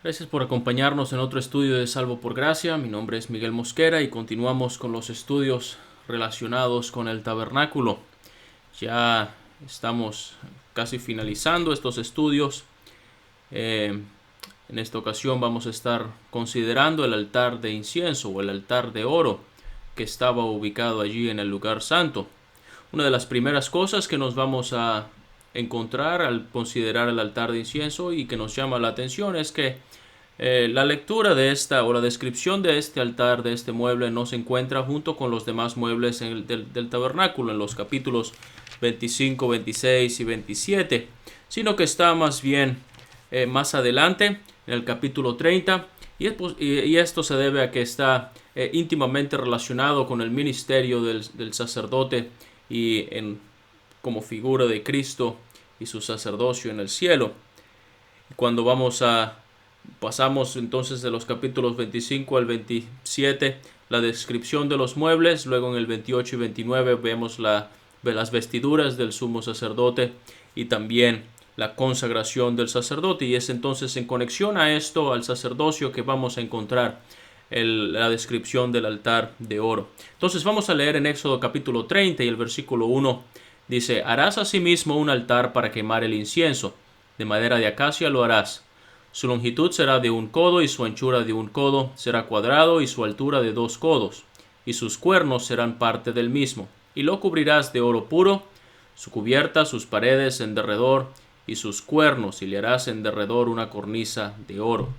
Gracias por acompañarnos en otro estudio de Salvo por Gracia. Mi nombre es Miguel Mosquera y continuamos con los estudios relacionados con el tabernáculo. Ya estamos casi finalizando estos estudios. En esta ocasión vamos a estar considerando el altar de incienso o el altar de oro que estaba ubicado allí en el lugar santo. Una de las primeras cosas que nos vamos a encontrar al considerar el altar de incienso y que nos llama la atención es que la lectura de esta o la descripción de este altar, de este mueble, no se encuentra junto con los demás muebles del tabernáculo en los capítulos 25, 26 y 27, sino que está más bien más adelante en el capítulo 30, y esto se debe a que está íntimamente relacionado con el ministerio del sacerdote y como figura de Cristo y su sacerdocio en el cielo. Cuando pasamos entonces de los capítulos 25 al 27, la descripción de los muebles. Luego en el 28 y 29 vemos las vestiduras del sumo sacerdote y también la consagración del sacerdote. Y es entonces en conexión a esto, al sacerdocio, que vamos a encontrar la descripción del altar de oro. Entonces vamos a leer en Éxodo capítulo 30 y el versículo 1. Dice: harás asimismo un altar para quemar el incienso. De madera de acacia lo harás. Su longitud será de 1 codo y su anchura de 1 codo, será cuadrado y su altura de 2 codos, y sus cuernos serán parte del mismo. Y lo cubrirás de oro puro, su cubierta, sus paredes en derredor y sus cuernos, y le harás en derredor una cornisa de oro.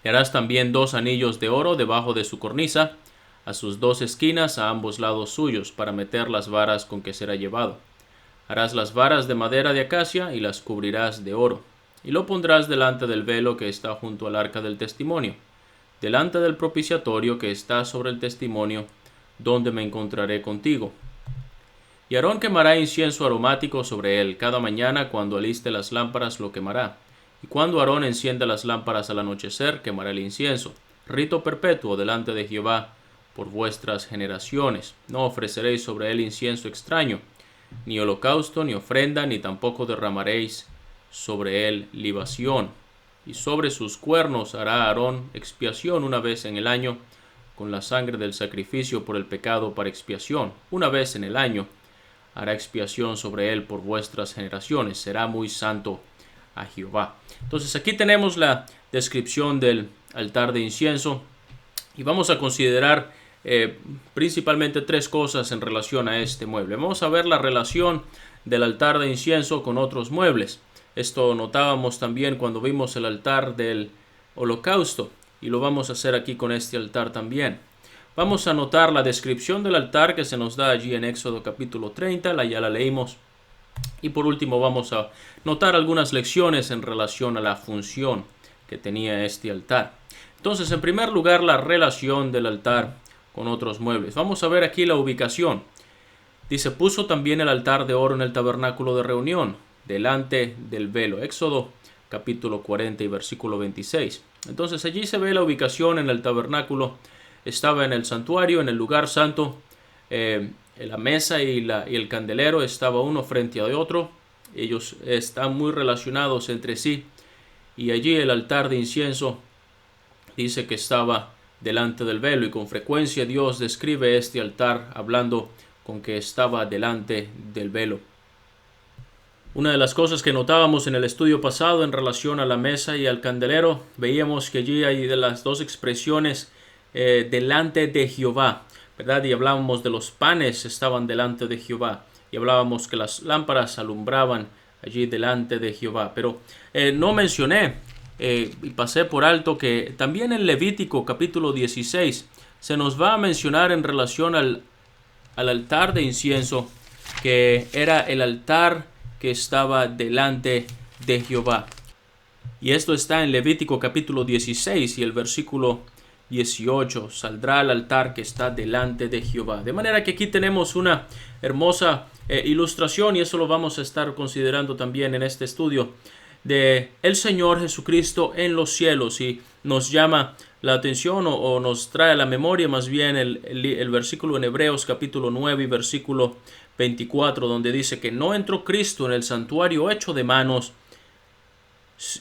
Le harás también 2 anillos de oro debajo de su cornisa, a sus 2 esquinas a ambos lados suyos, para meter las varas con que será llevado. Harás las varas de madera de acacia y las cubrirás de oro. Y lo pondrás delante del velo que está junto al arca del testimonio, delante del propiciatorio que está sobre el testimonio, donde me encontraré contigo. Y Aarón quemará incienso aromático sobre él. Cada mañana, cuando aliste las lámparas, lo quemará. Y cuando Aarón encienda las lámparas al anochecer, quemará el incienso. Rito perpetuo delante de Jehová por vuestras generaciones. No ofreceréis sobre él incienso extraño, ni holocausto, ni ofrenda, ni tampoco derramaréis sobre él libación. Y sobre sus cuernos hará Aarón expiación una vez en el año, con la sangre del sacrificio por el pecado para expiación. Una vez en el año hará expiación sobre él por vuestras generaciones. Será muy santo a Jehová. Entonces aquí tenemos la descripción del altar de incienso, y vamos a considerar principalmente 3 cosas en relación a este mueble. Vamos a ver la relación del altar de incienso con otros muebles. Esto notábamos también cuando vimos el altar del holocausto, y lo vamos a hacer aquí con este altar también. Vamos a notar la descripción del altar que se nos da allí en Éxodo capítulo 30, ya la leímos. Y por último vamos a notar algunas lecciones en relación a la función que tenía este altar. Entonces, en primer lugar, la relación del altar con otros muebles. Vamos a ver aquí la ubicación. Dice: puso también el altar de oro en el tabernáculo de reunión, delante del velo. Éxodo capítulo 40 y versículo 26. Entonces allí se ve la ubicación en el tabernáculo. Estaba en el santuario, en el lugar santo. La mesa y el candelero estaba uno frente a otro. Ellos están muy relacionados entre sí. Y allí el altar de incienso dice que estaba delante del velo, y con frecuencia Dios describe este altar hablando con que estaba delante del velo. Una de las cosas que notábamos en el estudio pasado en relación a la mesa y al candelero, veíamos que allí hay de las 2 expresiones delante de Jehová, ¿verdad? Y hablábamos de los panes estaban delante de Jehová, y hablábamos que las lámparas alumbraban allí delante de Jehová. Pero no mencioné y pasé por alto que también en Levítico capítulo 16 se nos va a mencionar en relación al altar de incienso, que era el altar que estaba delante de Jehová. Y esto está en Levítico capítulo 16 y el versículo 18. Saldrá al altar que está delante de Jehová. De manera que aquí tenemos una hermosa ilustración, y eso lo vamos a estar considerando también en este estudio, de el Señor Jesucristo en los cielos. Y nos llama la atención o nos trae a la memoria más bien el versículo en Hebreos capítulo 9 y versículo 24, donde dice que no entró Cristo en el santuario hecho de manos,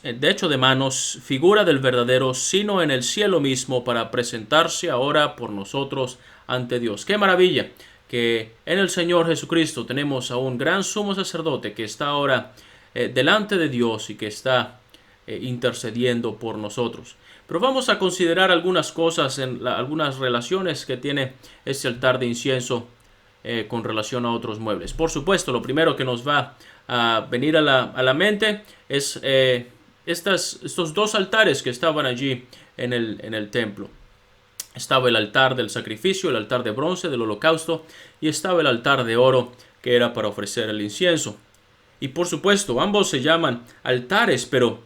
de hecho de manos, figura del verdadero, sino en el cielo mismo, para presentarse ahora por nosotros ante Dios. ¡Qué maravilla! Que en el Señor Jesucristo tenemos a un gran sumo sacerdote que está ahora delante de Dios y que está intercediendo por nosotros. Pero vamos a considerar algunas cosas, algunas relaciones que tiene este altar de incienso con relación a otros muebles. Por supuesto, lo primero que nos va a venir a la mente es estos dos altares que estaban allí en el templo. Estaba el altar del sacrificio, el altar de bronce del holocausto, y estaba el altar de oro que era para ofrecer el incienso. Y por supuesto, ambos se llaman altares, pero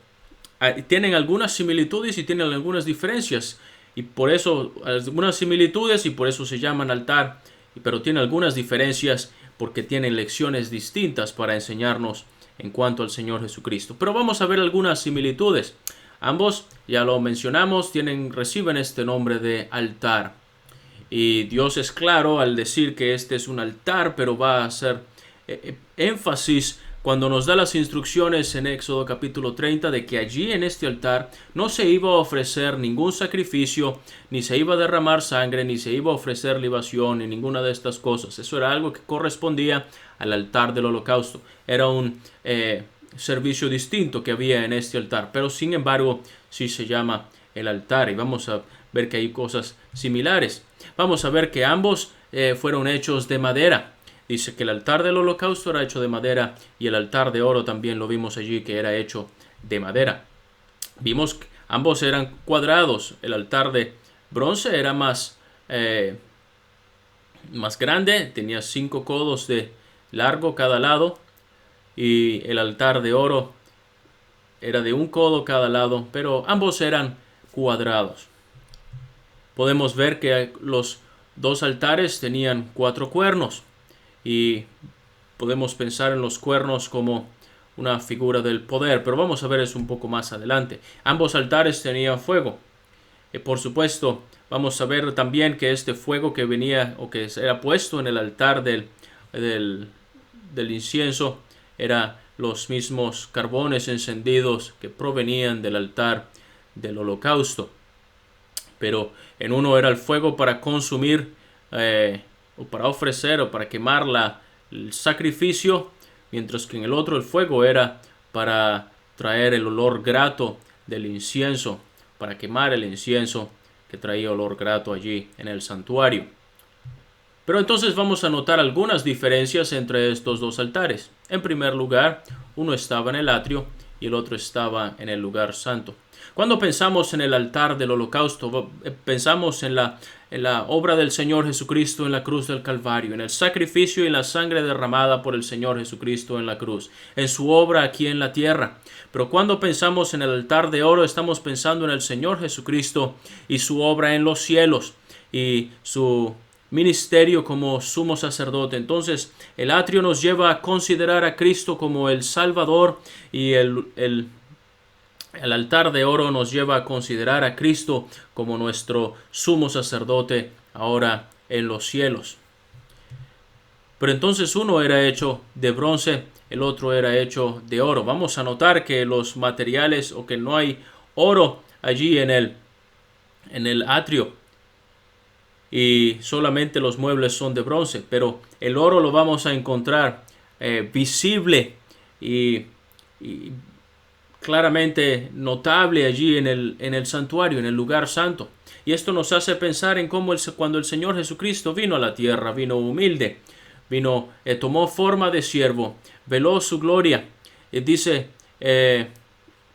tienen algunas similitudes y tienen algunas diferencias. Y por eso, algunas similitudes y por eso se llaman altar, pero tienen algunas diferencias porque tienen lecciones distintas para enseñarnos en cuanto al Señor Jesucristo. Pero vamos a ver algunas similitudes. Ambos, ya lo mencionamos, reciben este nombre de altar. Y Dios es claro al decir que este es un altar, pero va a hacer énfasis cuando nos da las instrucciones en Éxodo capítulo 30 de que allí en este altar no se iba a ofrecer ningún sacrificio, ni se iba a derramar sangre, ni se iba a ofrecer libación, ni ninguna de estas cosas. Eso era algo que correspondía al altar del holocausto. Era un servicio distinto que había en este altar, pero sin embargo sí se llama el altar, y vamos a ver que hay cosas similares. Vamos a ver que ambos fueron hechos de madera. Dice que el altar del holocausto era hecho de madera y el altar de oro también lo vimos allí que era hecho de madera. Vimos que ambos eran cuadrados. El altar de bronce era más grande, tenía 5 codos de largo cada lado, y el altar de oro era de 1 codo cada lado, pero ambos eran cuadrados. Podemos ver que los dos altares tenían 4 cuernos. Y podemos pensar en los cuernos como una figura del poder, pero vamos a ver eso un poco más adelante. Ambos altares tenían fuego. Por supuesto, vamos a ver también que este fuego que venía o que era puesto en el altar del incienso era los mismos carbones encendidos que provenían del altar del holocausto. Pero en uno era el fuego para consumir o para ofrecer o para quemar el sacrificio, mientras que en el otro el fuego era para traer el olor grato del incienso, para quemar el incienso que traía olor grato allí en el santuario. Pero entonces vamos a notar algunas diferencias entre estos dos altares. En primer lugar, uno estaba en el atrio y el otro estaba en el lugar santo. Cuando pensamos en el altar del holocausto, pensamos en la obra del Señor Jesucristo en la cruz del Calvario, en el sacrificio y la sangre derramada por el Señor Jesucristo en la cruz, en su obra aquí en la tierra. Pero cuando pensamos en el altar de oro, estamos pensando en el Señor Jesucristo y su obra en los cielos y su ministerio como sumo sacerdote. Entonces, el atrio nos lleva a considerar a Cristo como el Salvador, y el altar de oro nos lleva a considerar a Cristo como nuestro sumo sacerdote ahora en los cielos. Pero entonces uno era hecho de bronce, el otro era hecho de oro. Vamos a notar que los materiales, o que no hay oro allí en el atrio, y solamente los muebles son de bronce, pero el oro lo vamos a encontrar visible y claramente notable allí en el santuario, en el lugar santo. Y esto nos hace pensar en cómo cuando el Señor Jesucristo vino a la tierra, vino humilde, tomó forma de siervo, veló su gloria, y dice,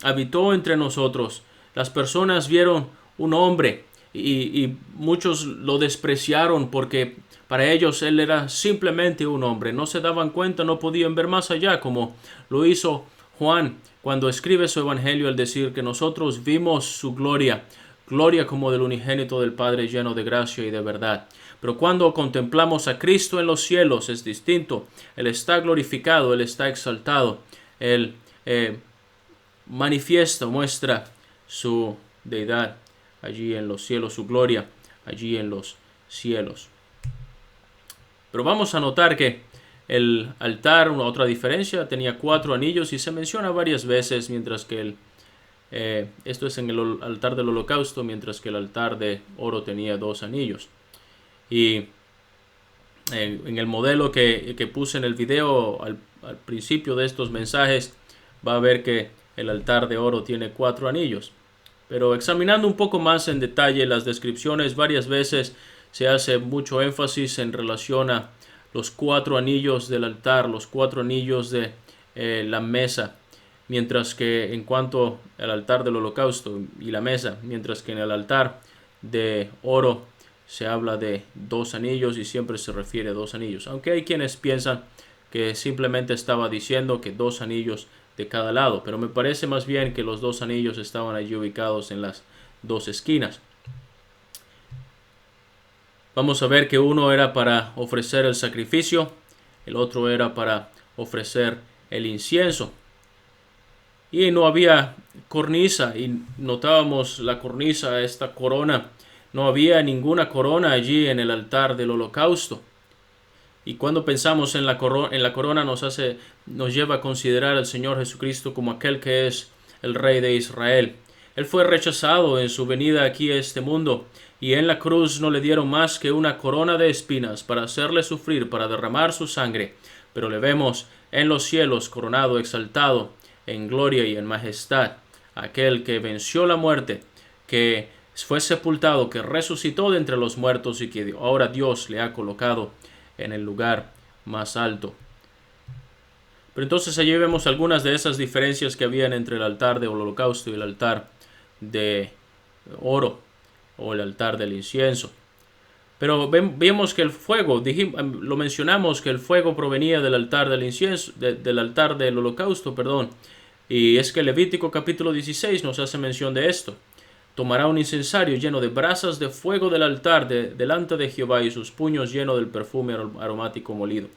habitó entre nosotros. Las personas vieron un hombre, y muchos lo despreciaron porque para ellos él era simplemente un hombre. No se daban cuenta, no podían ver más allá, como lo hizo Juan cuando escribe su evangelio al decir que nosotros vimos su gloria como del unigénito del Padre, lleno de gracia y de verdad. Pero cuando contemplamos a Cristo en los cielos es distinto. Él está glorificado, Él está exaltado, Él muestra su deidad allí en los cielos, su gloria allí en los cielos. Pero vamos a notar que el altar, una otra diferencia, tenía 4 anillos y se menciona varias veces, mientras que Esto es en el altar del holocausto, mientras que el altar de oro tenía 2 anillos. Y en el modelo que puse en el video al principio de estos mensajes, va a ver que el altar de oro tiene 4 anillos. Pero examinando un poco más en detalle las descripciones, varias veces se hace mucho énfasis en relación a los 4 anillos del altar, los 4 anillos de la mesa, mientras que en cuanto al altar del holocausto y la mesa, mientras que en el altar de oro se habla de 2 anillos y siempre se refiere a 2 anillos, aunque hay quienes piensan que simplemente estaba diciendo que 2 anillos de cada lado, pero me parece más bien que los 2 anillos estaban allí ubicados en las 2 esquinas. Vamos a ver que uno era para ofrecer el sacrificio, el otro era para ofrecer el incienso. Y no había cornisa, y notábamos la cornisa, esta corona. No había ninguna corona allí en el altar del holocausto. Y cuando pensamos en la corona nos lleva a considerar al Señor Jesucristo como aquel que es el Rey de Israel. Él fue rechazado en su venida aquí a este mundo, y en la cruz no le dieron más que una corona de espinas para hacerle sufrir, para derramar su sangre. Pero le vemos en los cielos coronado, exaltado, en gloria y en majestad, aquel que venció la muerte, que fue sepultado, que resucitó de entre los muertos y que ahora Dios le ha colocado en el lugar más alto. Pero entonces allí vemos algunas de esas diferencias que habían entre el altar del holocausto y el altar de oro o el altar del incienso. Pero vemos que el fuego, lo mencionamos, que el fuego provenía del altar del incienso, del altar del holocausto, perdón. Y es que Levítico capítulo 16 nos hace mención de esto. Tomará un incensario lleno de brasas de fuego del altar delante de Jehová, y sus puños llenos del perfume aromático molido.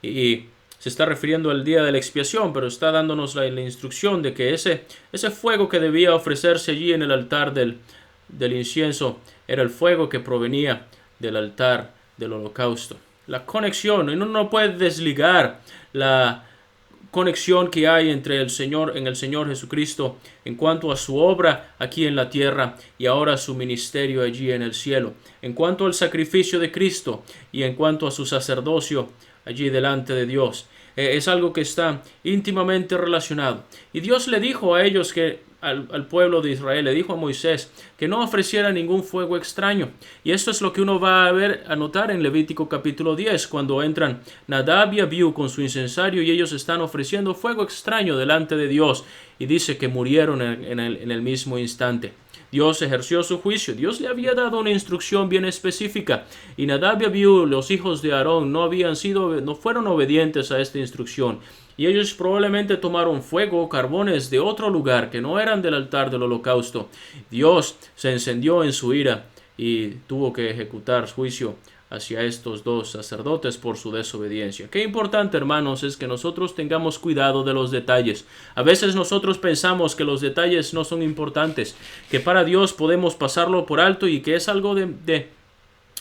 Y se está refiriendo al día de la expiación, pero está dándonos la instrucción de que ese fuego que debía ofrecerse allí en el altar del incienso era el fuego que provenía del altar del holocausto. La conexión, uno no puede desligar la conexión que hay entre el Señor, en el Señor Jesucristo, en cuanto a su obra aquí en la tierra y ahora su ministerio allí en el cielo, en cuanto al sacrificio de Cristo y en cuanto a su sacerdocio allí delante de Dios. Es algo que está íntimamente relacionado. Y Dios le dijo a ellos al pueblo de Israel, le dijo a Moisés que no ofreciera ningún fuego extraño. Y esto es lo que uno va a notar en Levítico capítulo 10, cuando entran Nadab y Abiú con su incensario y ellos están ofreciendo fuego extraño delante de Dios. Y dice que murieron en el mismo instante. Dios ejerció su juicio. Dios le había dado una instrucción bien específica. Y Nadab y Abiú, los hijos de Aarón, no fueron obedientes a esta instrucción. Y ellos probablemente tomaron fuego o carbones de otro lugar que no eran del altar del holocausto. Dios se encendió en su ira y tuvo que ejecutar juicio hacia estos 2 sacerdotes por su desobediencia. Qué importante, hermanos, es que nosotros tengamos cuidado de los detalles. A veces nosotros pensamos que los detalles no son importantes, que para Dios podemos pasarlo por alto y que es algo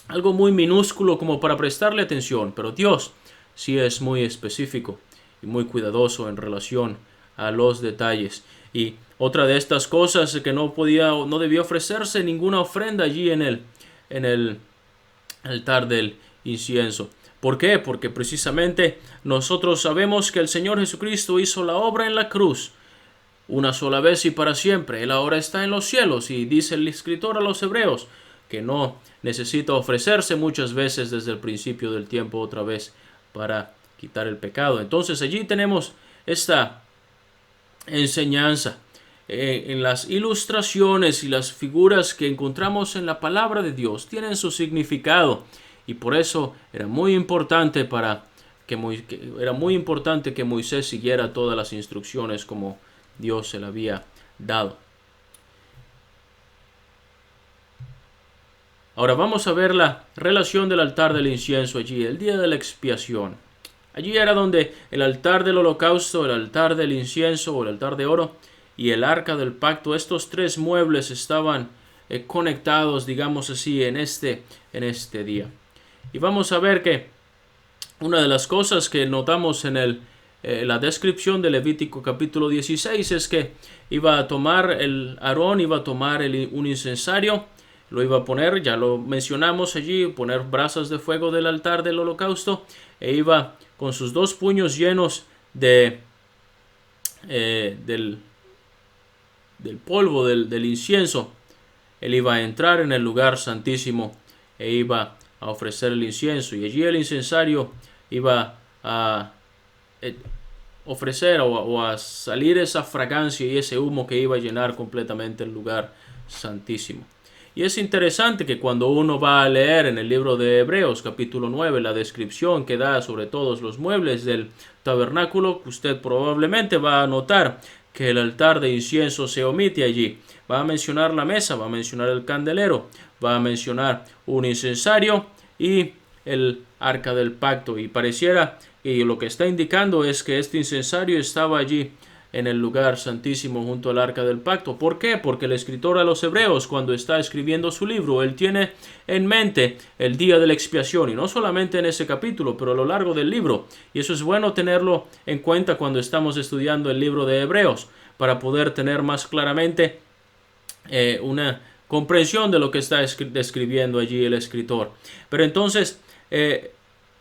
algo muy minúsculo como para prestarle atención, pero Dios sí es muy específico y muy cuidadoso en relación a los detalles. Y otra de estas cosas es que no debía ofrecerse ninguna ofrenda allí en el altar del incienso. ¿Por qué? Porque precisamente nosotros sabemos que el Señor Jesucristo hizo la obra en la cruz una sola vez y para siempre. Él ahora está en los cielos, y dice el escritor a los hebreos que no necesita ofrecerse muchas veces desde el principio del tiempo otra vez para quitar el pecado. Entonces allí tenemos esta enseñanza en las ilustraciones y las figuras que encontramos en la palabra de Dios tienen su significado, y por eso era muy importante que Moisés siguiera todas las instrucciones como Dios se le había dado. Ahora vamos a ver la relación del altar del incienso allí, el día de la expiación. Allí era donde el altar del holocausto, el altar del incienso o el altar de oro y el arca del pacto, estos 3 muebles estaban conectados, digamos así, en este día. Y vamos a ver que una de las cosas que notamos en la descripción de Levítico capítulo 16 es que iba a tomar Aarón iba a tomar un incensario, lo iba a poner, ya lo mencionamos allí, poner brasas de fuego del altar del holocausto, e iba con sus dos puños llenos del polvo del incienso. Él iba a entrar en el lugar santísimo e iba a ofrecer el incienso, y allí el incensario iba a ofrecer o a salir esa fragancia y ese humo que iba a llenar completamente el lugar santísimo. Y es interesante que cuando uno va a leer en el libro de Hebreos capítulo 9 la descripción que da sobre todos los muebles del tabernáculo, usted probablemente va a notar que el altar de incienso se omite allí. Va a mencionar la mesa, va a mencionar el candelero, va a mencionar un incensario y el arca del pacto, y pareciera que lo que está indicando es que este incensario estaba allí en el lugar santísimo junto al arca del pacto. ¿Por qué? Porque el escritor a los Hebreos, cuando está escribiendo su libro, él tiene en mente el día de la expiación, y no solamente en ese capítulo, pero a lo largo del libro. Y eso es bueno tenerlo en cuenta cuando estamos estudiando el libro de Hebreos, para poder tener más claramente una comprensión de lo que está describiendo allí el escritor. Pero entonces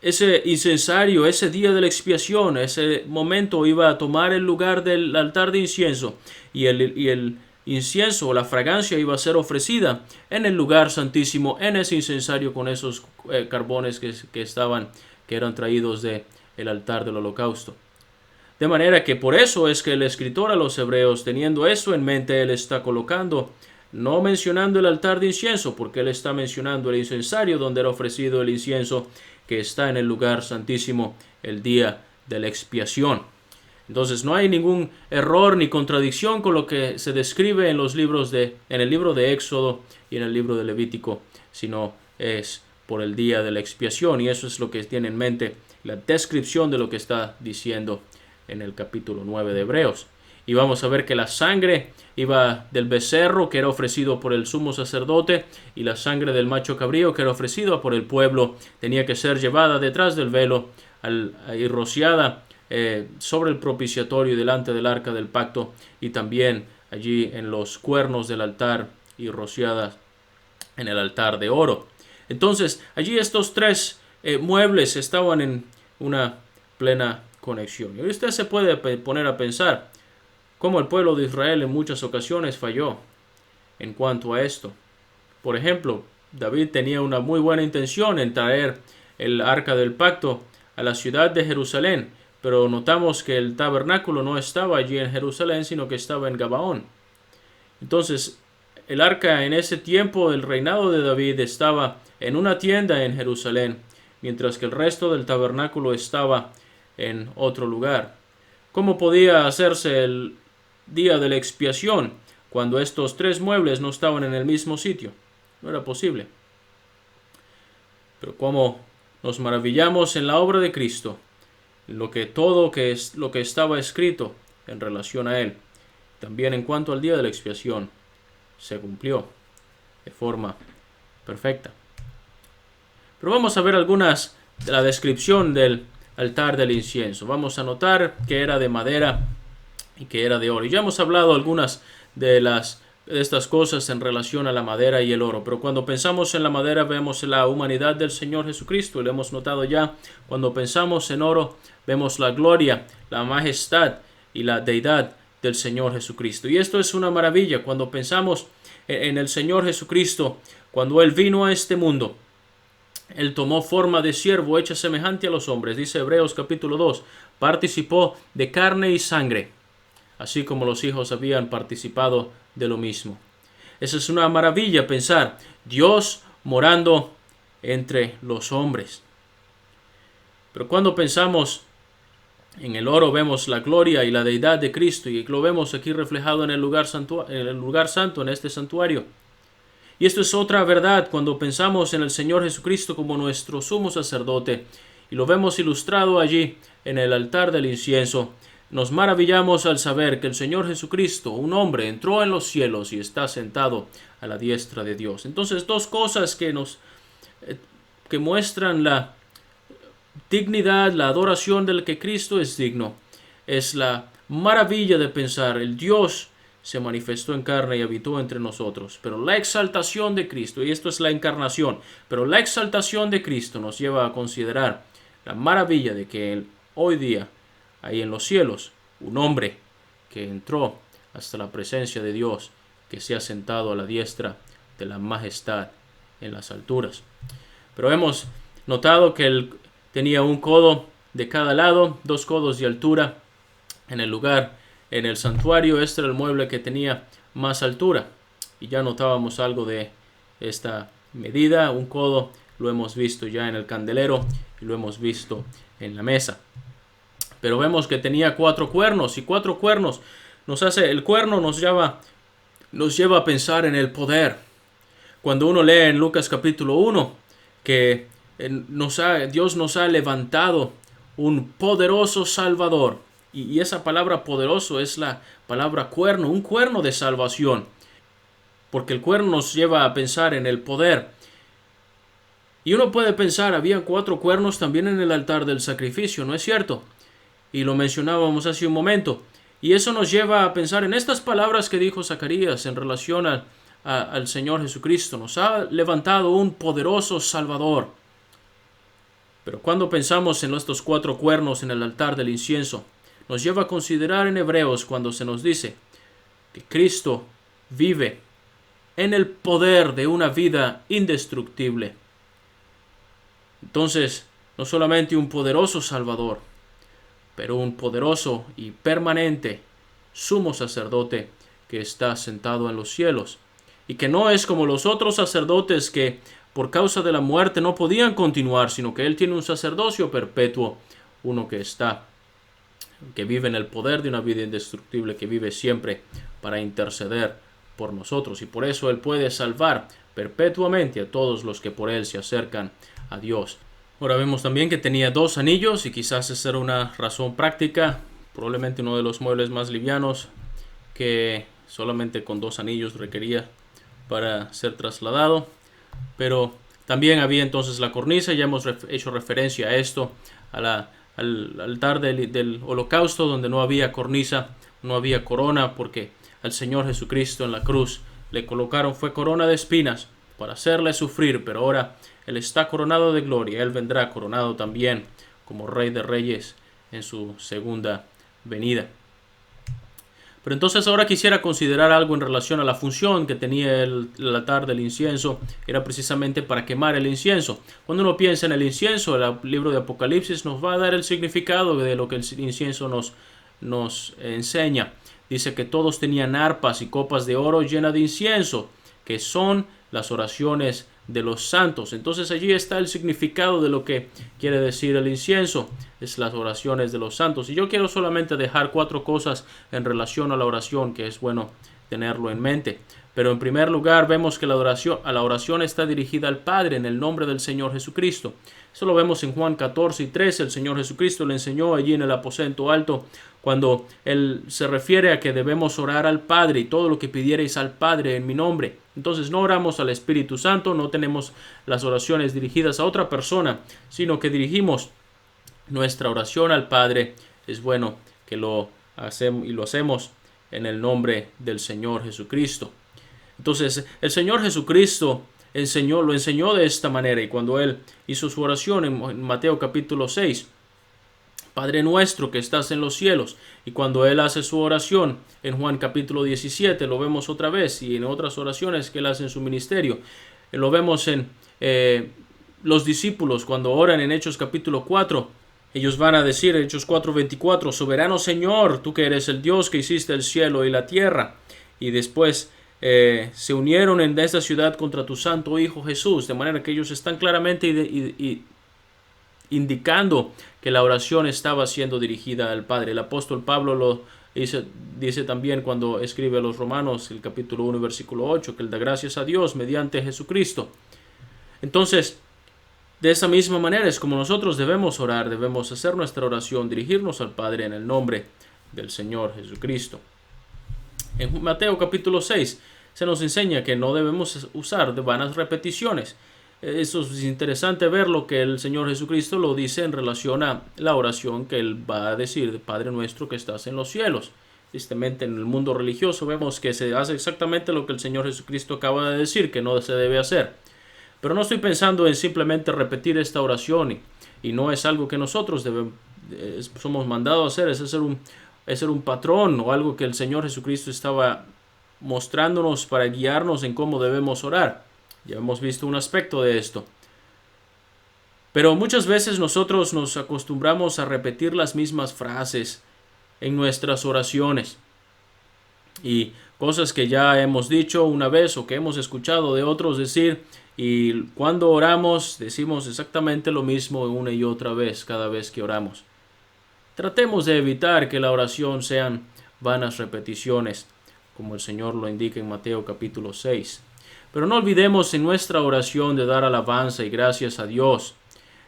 ese incensario, ese día de la expiación, ese momento iba a tomar el lugar del altar de incienso, y el incienso o la fragancia iba a ser ofrecida en el lugar santísimo, en ese incensario con esos carbones que eran traídos del altar del holocausto. De manera que por eso es que el escritor a los Hebreos, teniendo eso en mente, él está colocando, no mencionando el altar de incienso, porque él está mencionando el incensario donde era ofrecido el incienso, que está en el lugar santísimo el día de la expiación. Entonces no hay ningún error ni contradicción con lo que se describe en el libro de Éxodo y en el libro de Levítico, sino es por el día de la expiación, y eso es lo que tiene en mente la descripción de lo que está diciendo en el capítulo 9 de Hebreos. Y vamos a ver que la sangre iba del becerro que era ofrecido por el sumo sacerdote, y la sangre del macho cabrío que era ofrecido por el pueblo tenía que ser llevada detrás del velo y rociada sobre el propiciatorio delante del arca del pacto, y también allí en los cuernos del altar, y rociada en el altar de oro. Entonces allí estos tres muebles estaban en una plena conexión. Y usted se puede poner a pensar cómo el pueblo de Israel en muchas ocasiones falló en cuanto a esto. Por ejemplo, David tenía una muy buena intención en traer el arca del pacto a la ciudad de Jerusalén, pero notamos que el tabernáculo no estaba allí en Jerusalén, sino que estaba en Gabaón. Entonces, el arca en ese tiempo del reinado de David estaba en una tienda en Jerusalén, mientras que el resto del tabernáculo estaba en otro lugar. ¿Cómo podía hacerse el día de la expiación cuando estos tres muebles no estaban en el mismo sitio? No era posible. Pero como nos maravillamos en la obra de Cristo, en lo que estaba escrito en relación a él, también en cuanto al día de la expiación, se cumplió de forma perfecta. Pero vamos a ver algunas de la descripción del altar del incienso. Vamos a notar que era de madera y que era de oro. Y ya hemos hablado algunas de estas cosas en relación a la madera y el oro. Pero cuando pensamos en la madera vemos la humanidad del Señor Jesucristo. Y lo hemos notado ya. Cuando pensamos en oro vemos la gloria, la majestad y la deidad del Señor Jesucristo. Y esto es una maravilla. Cuando pensamos en el Señor Jesucristo, cuando Él vino a este mundo, Él tomó forma de siervo hecha semejante a los hombres. Dice Hebreos capítulo 2, participó de carne y sangre, así como los hijos habían participado de lo mismo. Esa es una maravilla pensar, Dios morando entre los hombres. Pero cuando pensamos en el oro vemos la gloria y la deidad de Cristo, y lo vemos aquí reflejado en el lugar santo, en este santuario. Y esto es otra verdad cuando pensamos en el Señor Jesucristo como nuestro sumo sacerdote, y lo vemos ilustrado allí en el altar del incienso. Nos maravillamos al saber que el Señor Jesucristo, un hombre, entró en los cielos y está sentado a la diestra de Dios. Entonces, dos cosas que muestran la dignidad, la adoración del que Cristo es digno. es la maravilla de pensar, el Dios se manifestó en carne y habitó entre nosotros. Pero la exaltación de Cristo, y esto es la encarnación, pero la exaltación de Cristo nos lleva a considerar la maravilla de que hoy día, ahí en los cielos, un hombre que entró hasta la presencia de Dios, que se ha sentado a la diestra de la majestad en las alturas. Pero hemos notado que él tenía un codo de cada lado, 2 codos de altura en el lugar. En el santuario este era el mueble que tenía más altura. Y ya notábamos algo de esta medida. Un codo lo hemos visto ya en el candelero y lo hemos visto en la mesa. Pero vemos que tenía 4 cuernos, y 4 cuernos el cuerno nos lleva a pensar en el poder. Cuando uno lee en Lucas capítulo 1 que Dios nos ha levantado un poderoso Salvador. Y esa palabra poderoso es la palabra cuerno, un cuerno de salvación. Porque el cuerno nos lleva a pensar en el poder. Y uno puede pensar, había 4 cuernos también en el altar del sacrificio, ¿no es cierto? Y lo mencionábamos hace un momento. Y eso nos lleva a pensar en estas palabras que dijo Zacarías en relación al Señor Jesucristo. Nos ha levantado un poderoso Salvador. Pero cuando pensamos en estos 4 cuernos en el altar del incienso, nos lleva a considerar en Hebreos cuando se nos dice que Cristo vive en el poder de una vida indestructible. Entonces, no solamente un poderoso Salvador, pero un poderoso y permanente sumo sacerdote que está sentado en los cielos, y que no es como los otros sacerdotes que por causa de la muerte no podían continuar, sino que él tiene un sacerdocio perpetuo, uno que vive en el poder de una vida indestructible, que vive siempre para interceder por nosotros, y por eso él puede salvar perpetuamente a todos los que por él se acercan a Dios. Ahora vemos también que tenía 2 anillos, y quizás esa era una razón práctica, probablemente uno de los muebles más livianos que solamente con 2 anillos requería para ser trasladado. Pero también había entonces la cornisa, ya hemos hecho referencia a esto, al altar del holocausto, donde no había cornisa, no había corona, porque al Señor Jesucristo en la cruz le colocaron, fue corona de espinas para hacerle sufrir, pero ahora él está coronado de gloria, él vendrá coronado también como Rey de Reyes en su segunda venida. Pero entonces ahora quisiera considerar algo en relación a la función que tenía el altar del incienso. Era precisamente para quemar el incienso. Cuando uno piensa en el incienso, el libro de Apocalipsis nos va a dar el significado de lo que el incienso nos enseña. Dice que todos tenían arpas y copas de oro llenas de incienso, que son las oraciones de los santos. Entonces allí está el significado de lo que quiere decir el incienso, es las oraciones de los santos. Y yo quiero solamente dejar 4 cosas en relación a la oración que es bueno tenerlo en mente. Pero en primer lugar vemos que la oración está dirigida al Padre en el nombre del Señor Jesucristo. Eso lo vemos en Juan 14 y 13. El Señor Jesucristo le enseñó allí en el aposento alto cuando Él se refiere a que debemos orar al Padre, y todo lo que pidiereis al Padre en mi nombre. Entonces no oramos al Espíritu Santo, no tenemos las oraciones dirigidas a otra persona, sino que dirigimos nuestra oración al Padre. Es bueno que lo hacemos en el nombre del Señor Jesucristo. Entonces el Señor Jesucristo lo enseñó de esta manera, y cuando Él hizo su oración en Mateo capítulo 6, Padre nuestro que estás en los cielos, y cuando Él hace su oración en Juan capítulo 17, lo vemos otra vez, y en otras oraciones que Él hace en su ministerio, lo vemos en los discípulos cuando oran en Hechos capítulo 4, ellos van a decir en Hechos 4:24, soberano Señor, tú que eres el Dios que hiciste el cielo y la tierra, y después se unieron en esta ciudad contra tu santo Hijo Jesús, de manera que ellos están claramente indicando que la oración estaba siendo dirigida al Padre. El apóstol Pablo lo dice también cuando escribe a los Romanos, el capítulo 1, versículo 8, que él da gracias a Dios mediante Jesucristo. Entonces, de esa misma manera es como nosotros debemos orar, debemos hacer nuestra oración, dirigirnos al Padre en el nombre del Señor Jesucristo. En Mateo capítulo 6 se nos enseña que no debemos usar de vanas repeticiones. eso es interesante ver lo que el Señor Jesucristo lo dice en relación a la oración que Él va a decir, Padre nuestro que estás en los cielos. Tristemente en el mundo religioso vemos que se hace exactamente lo que el Señor Jesucristo acaba de decir que no se debe hacer. Pero no estoy pensando en simplemente repetir esta oración y no es algo que nosotros somos mandados a hacer, es ser un patrón o algo que el Señor Jesucristo estaba mostrándonos para guiarnos en cómo debemos orar. Ya hemos visto un aspecto de esto. Pero muchas veces nosotros nos acostumbramos a repetir las mismas frases en nuestras oraciones. Y cosas que ya hemos dicho una vez o que hemos escuchado de otros decir. Y cuando oramos decimos exactamente lo mismo una y otra vez cada vez que oramos. Tratemos de evitar que la oración sean vanas repeticiones, como el Señor lo indica en Mateo capítulo 6. Pero no olvidemos en nuestra oración de dar alabanza y gracias a Dios.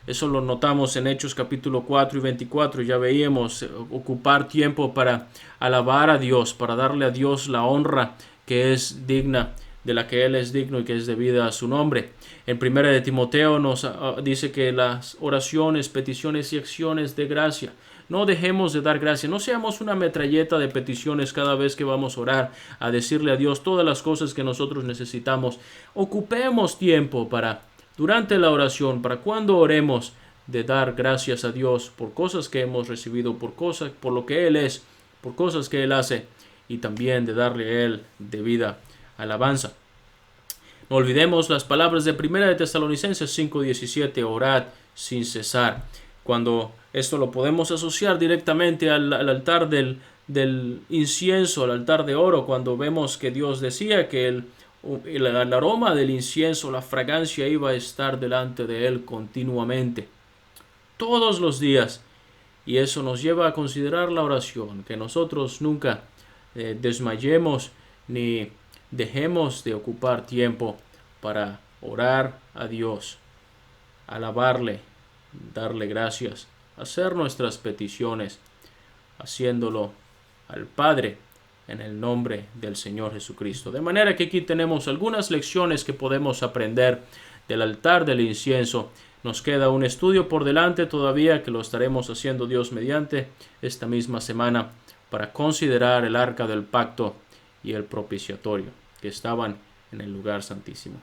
Eso lo notamos en Hechos capítulo 4 y 24. Ya veíamos ocupar tiempo para alabar a Dios, para darle a Dios la honra que es digna, de la que Él es digno y que es debida a su nombre. En 1 de Timoteo nos dice que las oraciones, peticiones y acciones de gracia. No dejemos de dar gracia, no seamos una metralleta de peticiones cada vez que vamos a orar, a decirle a Dios todas las cosas que nosotros necesitamos. Ocupemos tiempo durante la oración, para cuando oremos, de dar gracias a Dios por cosas que hemos recibido, por lo que Él es, por cosas que Él hace, y también de darle a Él debida alabanza. No olvidemos las palabras de 1 de Tesalonicenses 5:17, orad sin cesar. Cuando esto lo podemos asociar directamente al altar del incienso, al altar de oro, cuando vemos que Dios decía que el aroma del incienso, la fragancia iba a estar delante de Él continuamente, todos los días. Y eso nos lleva a considerar la oración, que nosotros nunca desmayemos ni dejemos de ocupar tiempo para orar a Dios, alabarle, darle gracias, hacer nuestras peticiones, haciéndolo al Padre en el nombre del Señor Jesucristo. De manera que aquí tenemos algunas lecciones que podemos aprender del altar del incienso. Nos queda un estudio por delante todavía que lo estaremos haciendo Dios mediante esta misma semana para considerar el arca del pacto y el propiciatorio que estaban en el lugar santísimo.